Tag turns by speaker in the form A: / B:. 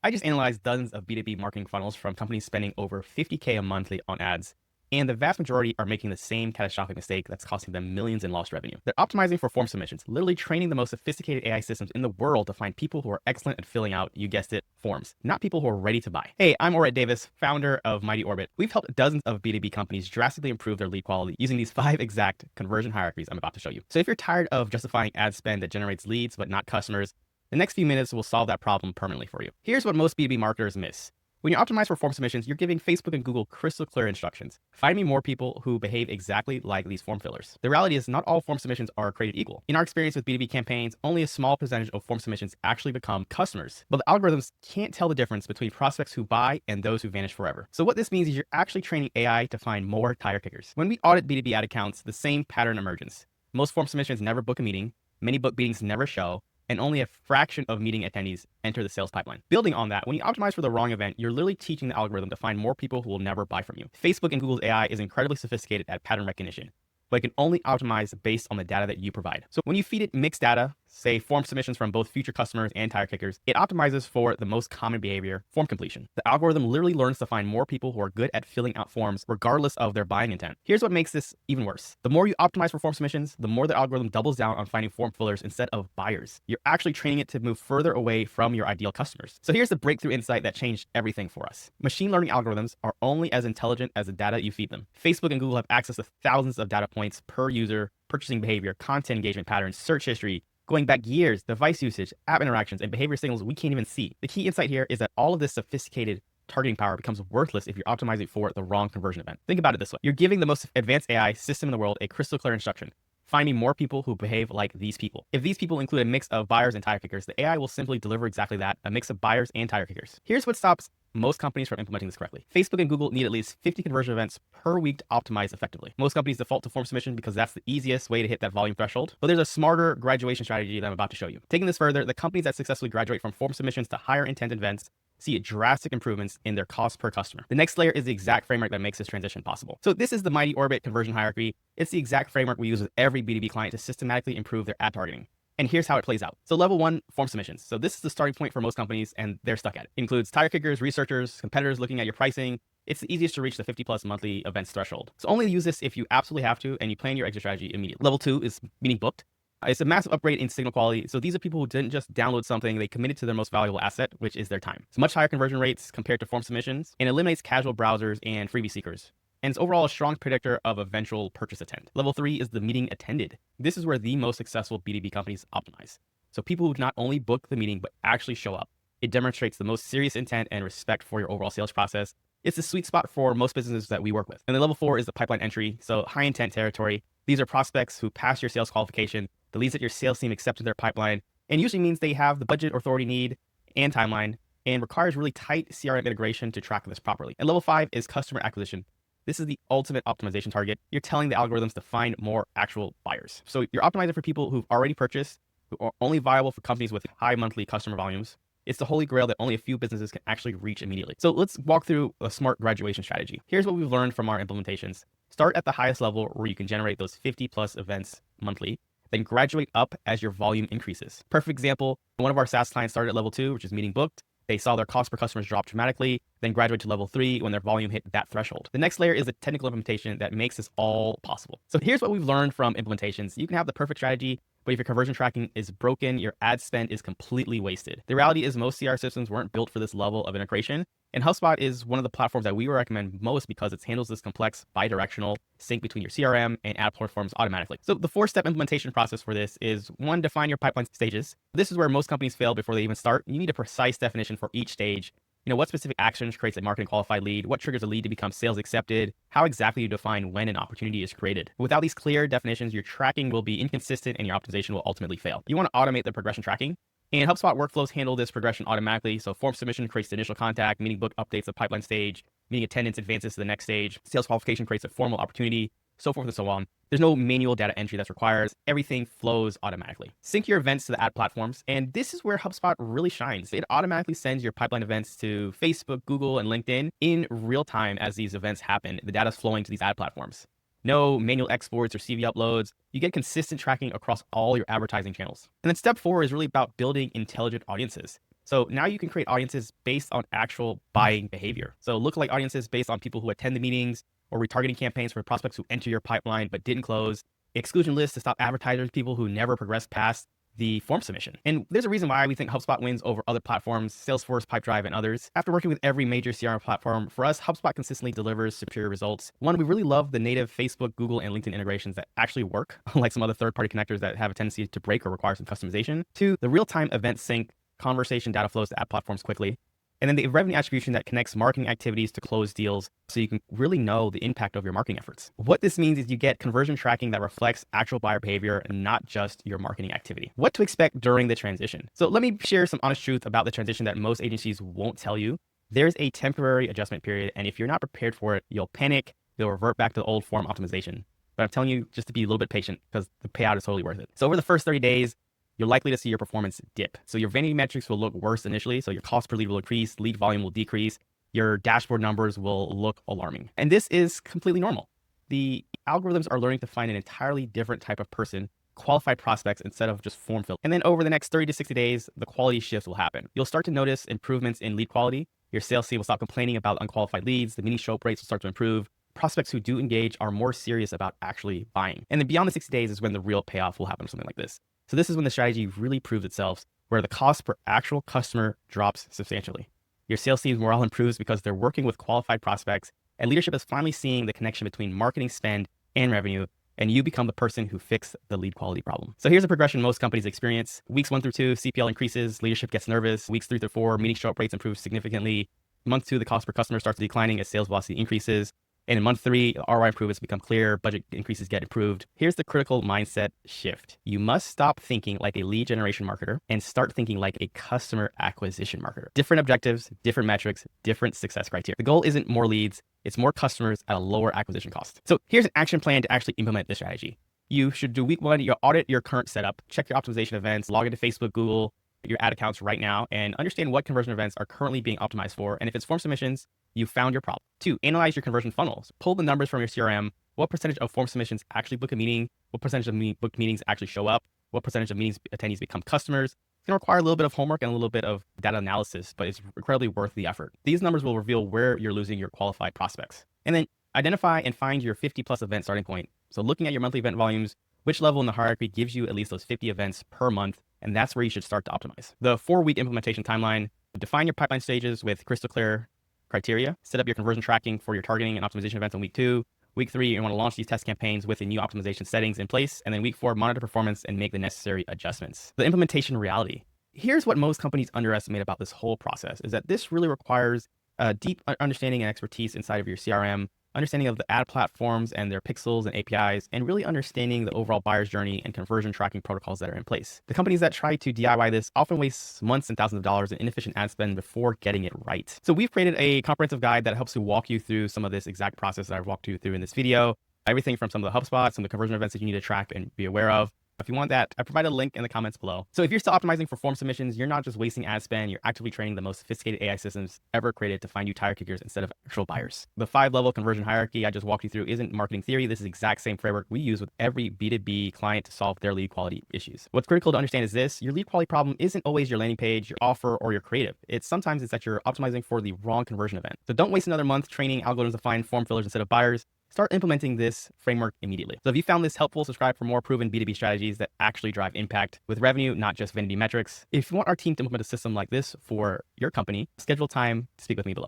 A: I just analyzed dozens of B2B marketing funnels from companies spending over 50K a monthly on ads, and the vast majority are making the same catastrophic mistake that's costing them millions in lost revenue. They're optimizing for form submissions, literally training the most sophisticated AI systems in the world to find people who are excellent at filling out, you guessed it, forms, not people who are ready to buy. Hey, I'm Orrett Davis, founder of Mighty Orbit. We've helped dozens of B2B companies drastically improve their lead quality using these 5 exact conversion hierarchies I'm about to show you. So if you're tired of justifying ad spend that generates leads but not customers, the next few minutes will solve that problem permanently for you. Here's what most B2B marketers miss. When you optimize for form submissions, you're giving Facebook and Google crystal clear instructions. Find me more people who behave exactly like these form fillers. The reality is not all form submissions are created equal. In our experience with B2B campaigns, only a small percentage of form submissions actually become customers. But the algorithms can't tell the difference between prospects who buy and those who vanish forever. So what this means is you're actually training AI to find more tire kickers. When we audit B2B ad accounts, the same pattern emerges. Most form submissions never book a meeting, many book meetings never show, and only a fraction of meeting attendees enter the sales pipeline. Building on that, when you optimize for the wrong event, you're literally teaching the algorithm to find more people who will never buy from you. Facebook and Google's AI is incredibly sophisticated at pattern recognition, but it can only optimize based on the data that you provide. So when you feed it mixed data, say form submissions from both future customers and tire kickers, it optimizes for the most common behavior, form completion. The algorithm literally learns to find more people who are good at filling out forms regardless of their buying intent. Here's what makes this even worse. The more you optimize for form submissions, the more the algorithm doubles down on finding form fillers instead of buyers. You're actually training it to move further away from your ideal customers. So here's the breakthrough insight that changed everything for us. Machine learning algorithms are only as intelligent as the data you feed them. Facebook and Google have access to thousands of data points per user, purchasing behavior, content engagement patterns, search history, going back years, device usage, app interactions, and behavior signals we can't even see. The key insight here is that all of this sophisticated targeting power becomes worthless if you're optimizing for the wrong conversion event. Think about it this way. You're giving the most advanced AI system in the world a crystal clear instruction: finding more people who behave like these people. If these people include a mix of buyers and tire kickers, the AI will simply deliver exactly that, a mix of buyers and tire kickers. Here's what stops most companies from implementing this correctly. Facebook and Google need at least 50 conversion events per week to optimize effectively. Most companies default to form submission because that's the easiest way to hit that volume threshold. But there's a smarter graduation strategy that I'm about to show you. Taking this further, the companies that successfully graduate from form submissions to higher intent events see drastic improvements in their cost per customer. The next layer is the exact framework that makes this transition possible. So this is the Mighty Orbit conversion hierarchy. It's the exact framework we use with every B2B client to systematically improve their ad targeting. And here's how it plays out. So level 1, form submissions. So this is the starting point for most companies, and they're stuck at it. It includes tire kickers, researchers, competitors looking at your pricing. It's the easiest to reach the 50 plus monthly events threshold. So only use this if you absolutely have to, and you plan your exit strategy immediately. Level 2 is meeting booked. It's a massive upgrade in signal quality. So these are people who didn't just download something, they committed to their most valuable asset, which is their time. It's much higher conversion rates compared to form submissions, and eliminates casual browsers and freebie seekers. And it's overall a strong predictor of eventual purchase intent. Level 3 is the meeting attended. This is where the most successful B2B companies optimize. So people who not only book the meeting, but actually show up. It demonstrates the most serious intent and respect for your overall sales process. It's the sweet spot for most businesses that we work with. And then level 4 is the pipeline entry. So high intent territory. These are prospects who pass your sales qualification, the leads that your sales team accepted their pipeline, and usually means they have the budget, authority need, and timeline, and requires really tight CRM integration to track this properly. And level 5 is customer acquisition. This is the ultimate optimization target. You're telling the algorithms to find more actual buyers. So you're optimizing for people who've already purchased, who are only viable for companies with high monthly customer volumes. It's the holy grail that only a few businesses can actually reach immediately. So let's walk through a smart graduation strategy. Here's what we've learned from our implementations. Start at the highest level where you can generate those 50 plus events monthly, then graduate up as your volume increases. Perfect example, one of our SaaS clients started at level 2, which is meeting booked. They saw their cost per customers drop dramatically, then graduate to level 3 when their volume hit that threshold. The next layer is the technical implementation that makes this all possible. So here's what we've learned from implementations. You can have the perfect strategy, but if your conversion tracking is broken, your ad spend is completely wasted. The reality is most CR systems weren't built for this level of integration, and HubSpot is one of the platforms that we recommend most because it handles this complex bi-directional sync between your CRM and ad platforms automatically. So the 4-step implementation process for this is 1, define your pipeline stages. This is where most companies fail before they even start. You need a precise definition for each stage. What specific actions creates a marketing qualified lead? What triggers a lead to become sales accepted? How exactly you define when an opportunity is created? Without these clear definitions, your tracking will be inconsistent and your optimization will ultimately fail. You want to automate the progression tracking. And HubSpot workflows handle this progression automatically. So form submission creates the initial contact, meeting book updates the pipeline stage, meeting attendance advances to the next stage, sales qualification creates a formal opportunity, so forth and so on. There's no manual data entry that's required. Everything flows automatically. Sync your events to the ad platforms. And this is where HubSpot really shines. It automatically sends your pipeline events to Facebook, Google, and LinkedIn in real time as these events happen. The data's flowing to these ad platforms. No manual exports or CV uploads. You get consistent tracking across all your advertising channels. And then step 4 is really about building intelligent audiences. So now you can create audiences based on actual buying behavior. So lookalike audiences based on people who attend the meetings, or retargeting campaigns for prospects who enter your pipeline but didn't close, exclusion lists to stop advertisers, people who never progressed past the form submission. And there's a reason why we think HubSpot wins over other platforms, Salesforce, Pipedrive, and others. After working with every major CRM platform, for us, HubSpot consistently delivers superior results. One, we really love the native Facebook, Google, and LinkedIn integrations that actually work, unlike some other third-party connectors that have a tendency to break or require some customization. Two, the real-time event sync conversation data flows to ad platforms quickly. And then the revenue attribution that connects marketing activities to close deals so you can really know the impact of your marketing efforts. What this means is you get conversion tracking that reflects actual buyer behavior and not just your marketing activity. What to expect during the transition. So let me share some honest truth about the transition that most agencies won't tell you. There's a temporary adjustment period, and if you're not prepared for it, you'll panic, you'll revert back to the old form optimization. But I'm telling you just to be a little bit patient because the payout is totally worth it. So over the first 30 days, you're likely to see your performance dip. So your vanity metrics will look worse initially. So your cost per lead will increase, lead volume will decrease, your dashboard numbers will look alarming. And this is completely normal. The algorithms are learning to find an entirely different type of person, qualified prospects, instead of just form fill. And then over the next 30 to 60 days, the quality shifts will happen. You'll start to notice improvements in lead quality. Your sales team will stop complaining about unqualified leads. The meeting show up rates will start to improve. Prospects who do engage are more serious about actually buying. And then beyond the 60 days is when the real payoff will happen or something like this. So this is when the strategy really proves itself, where the cost per actual customer drops substantially. Your sales team's morale improves because they're working with qualified prospects, and leadership is finally seeing the connection between marketing spend and revenue, and you become the person who fixed the lead quality problem. So here's a progression most companies experience. Weeks 1 through 2, CPL increases, leadership gets nervous. Weeks 3 through 4, meeting show up rates improve significantly. Month 2, the cost per customer starts declining as sales velocity increases. And in month 3, ROI improvements become clear, budget increases get improved. Here's the critical mindset shift. You must stop thinking like a lead generation marketer and start thinking like a customer acquisition marketer. Different objectives, different metrics, different success criteria. The goal isn't more leads, it's more customers at a lower acquisition cost. So here's an action plan to actually implement this strategy. You should do week 1, you audit your current setup, check your optimization events, log into Facebook, Google, your ad accounts right now, and understand what conversion events are currently being optimized for. And if it's form submissions, you found your problem. 2, analyze your conversion funnels. Pull the numbers from your CRM. What percentage of form submissions actually book a meeting? What percentage of booked meetings actually show up? What percentage of meetings attendees become customers? It's going to require a little bit of homework and a little bit of data analysis, but it's incredibly worth the effort. These numbers will reveal where you're losing your qualified prospects. And then identify and find your 50 plus event starting point. So looking at your monthly event volumes, which level in the hierarchy gives you at least those 50 events per month, and that's where you should start to optimize. The 4-week implementation timeline, define your pipeline stages with crystal clear criteria, set up your conversion tracking for your targeting and optimization events on week 2. Week 3, you want to launch these test campaigns with the new optimization settings in place. And then week 4, monitor performance and make the necessary adjustments. The implementation reality. Here's what most companies underestimate about this whole process is that this really requires a deep understanding and expertise inside of your CRM, understanding of the ad platforms and their pixels and APIs, and really understanding the overall buyer's journey and conversion tracking protocols that are in place. The companies that try to DIY this often waste months and thousands of dollars in inefficient ad spend before getting it right. So we've created a comprehensive guide that helps to walk you through some of this exact process that I've walked you through in this video. Everything from some of the HubSpot, some of the conversion events that you need to track and be aware of. If you want that, I provide a link in the comments below. So if you're still optimizing for form submissions, you're not just wasting ad spend, you're actively training the most sophisticated AI systems ever created to find you tire kickers instead of actual buyers. The 5-level conversion hierarchy I just walked you through isn't marketing theory. This is the exact same framework we use with every B2B client to solve their lead quality issues. What's critical to understand is this: your lead quality problem isn't always your landing page, your offer, or your creative. Sometimes it's that you're optimizing for the wrong conversion event. So don't waste another month training algorithms to find form fillers instead of buyers. Start implementing this framework immediately. So if you found this helpful, subscribe for more proven B2B strategies that actually drive impact with revenue, not just vanity metrics. If you want our team to implement a system like this for your company, schedule time to speak with me below.